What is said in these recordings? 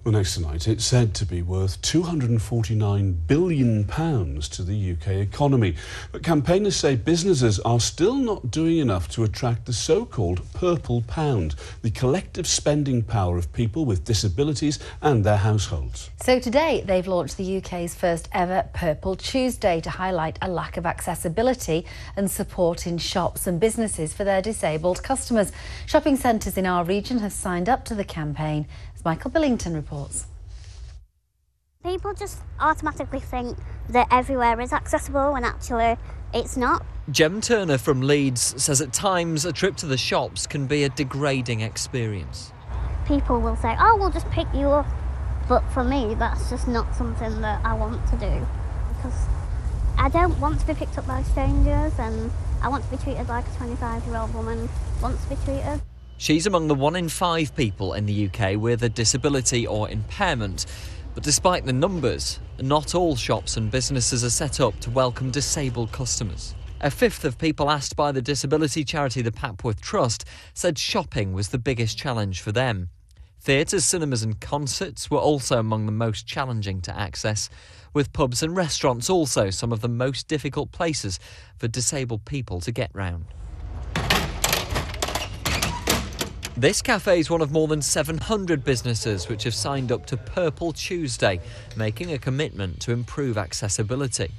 Well, next tonight, it's said to be worth £249 billion to the UK economy. But campaigners say businesses are still not doing enough to attract the so-called purple pound, the collective spending power of people with disabilities and their households. So today, they've launched the UK's first ever Purple Tuesday to highlight a lack of accessibility and support in shops and businesses for their disabled customers. Shopping centres in our region have signed up to the campaign, as Michael Billington reports. People just automatically think that everywhere is accessible when actually it's not. Jem Turner from Leeds says at times a trip to the shops can be a degrading experience. People will say, oh, we'll just pick you up. But for me, that's just not something that I want to do. Because I don't want to be picked up by strangers, and I want to be treated like a 25-year-old woman wants to be treated. She's among the 1 in 5 people in the UK with a disability or impairment. But despite the numbers, not all shops and businesses are set up to welcome disabled customers. A fifth of people asked by the disability charity the Papworth Trust said shopping was the biggest challenge for them. Theatres, cinemas and concerts were also among the most challenging to access, with pubs and restaurants also some of the most difficult places for disabled people to get round. This cafe is one of more than 700 businesses which have signed up to Purple Tuesday, making a commitment to improve accessibility.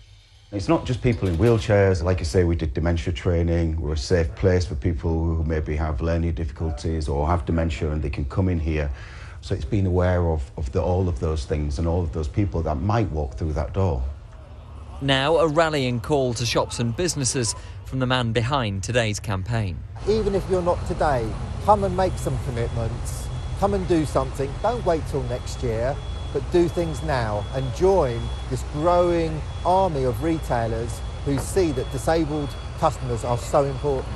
It's not just people in wheelchairs. Like I say, we did dementia training. We're a safe place for people who maybe have learning difficulties or have dementia, and they can come in here. So it's being aware of all of those things and all of those people that might walk through that door. Now a rallying call to shops and businesses from the man behind today's campaign. Even if you're not today, come and make some commitments, come and do something. Don't wait till next year, but do things now and join this growing army of retailers who see that disabled customers are so important.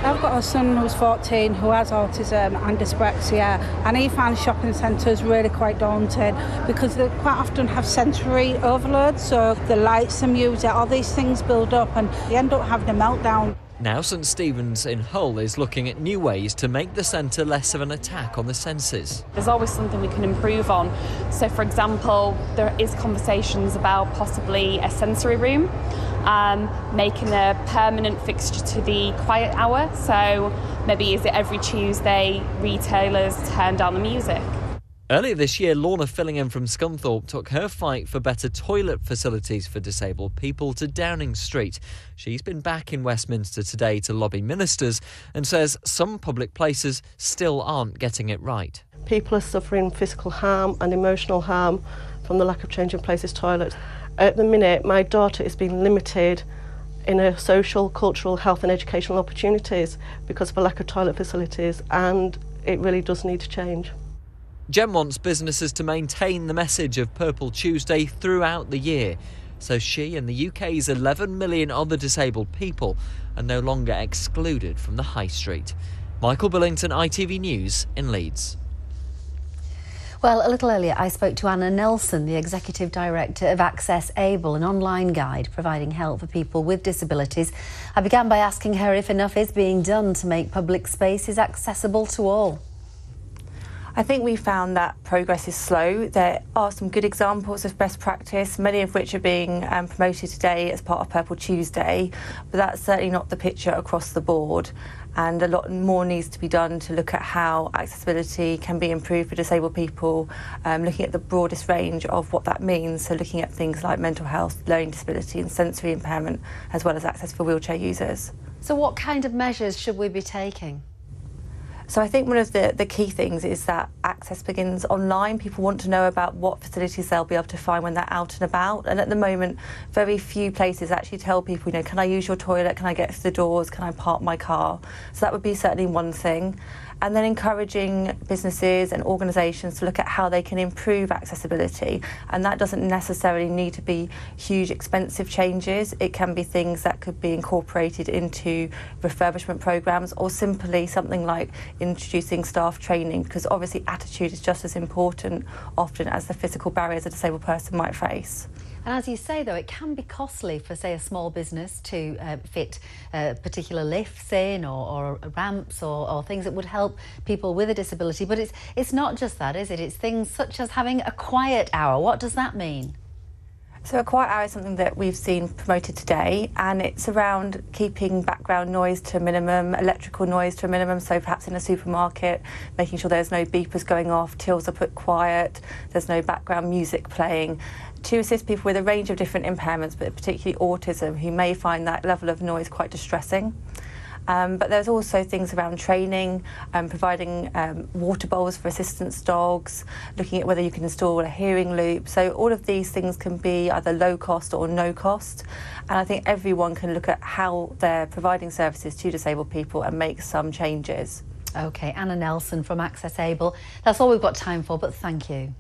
I've got a son who's 14 who has autism and dyslexia, and he finds shopping centres really quite daunting because they quite often have sensory overload, so the lights, the music, all these things build up and they end up having a meltdown. Now St Stephen's in Hull is looking at new ways to make the centre less of an attack on the senses. There's always something we can improve on. So for example, there is conversations about possibly a sensory room, making a permanent fixture to the quiet hour. So maybe is it every Tuesday retailers turn down the music? Earlier this year, Lorna Fillingham from Scunthorpe took her fight for better toilet facilities for disabled people to Downing Street. She's been back in Westminster today to lobby ministers and says some public places still aren't getting it right. People are suffering physical harm and emotional harm from the lack of changing places toilets. At the minute, my daughter is being limited in her social, cultural, health and educational opportunities because of a lack of toilet facilities, and it really does need to change. Jem wants businesses to maintain the message of Purple Tuesday throughout the year, so she and the UK's 11 million other disabled people are no longer excluded from the high street. Michael Billington, ITV News in Leeds. Well, a little earlier I spoke to Anna Nelson, the Executive Director of AccessAble, an online guide providing help for people with disabilities. I began by asking her if enough is being done to make public spaces accessible to all. I think we found that progress is slow. There are some good examples of best practice, many of which are being promoted today as part of Purple Tuesday, but that's certainly not the picture across the board. And a lot more needs to be done to look at how accessibility can be improved for disabled people, looking at the broadest range of what that means, so looking at things like mental health, learning disability and sensory impairment, as well as access for wheelchair users. So what kind of measures should we be taking? So I think one of the key things is that access begins online. People want to know about what facilities they'll be able to find when they're out and about. And at the moment, very few places actually tell people, you know, can I use your toilet? Can I get through the doors? Can I park my car? So that would be certainly one thing. And then encouraging businesses and organisations to look at how they can improve accessibility. And that doesn't necessarily need to be huge, expensive changes. It can be things that could be incorporated into refurbishment programmes, or simply something like introducing staff training, because obviously attitude is just as important often as the physical barriers a disabled person might face. And as you say, though, it can be costly for, say, a small business to fit particular lifts in or ramps or things that would help people with a disability. But it's not just that, is it? It's things such as having a quiet hour. What does that mean? So a quiet hour is something that we've seen promoted today, and it's around keeping background noise to a minimum, electrical noise to a minimum, so perhaps in a supermarket, making sure there's no beepers going off, tills are put quiet, there's no background music playing, to assist people with a range of different impairments, but particularly autism, who may find that level of noise quite distressing. But there's also things around training, providing water bowls for assistance dogs, looking at whether you can install a hearing loop. So all of these things can be either low cost or no cost. And I think everyone can look at how they're providing services to disabled people and make some changes. OK, Anna Nelson from AccessAble. That's all we've got time for, but thank you.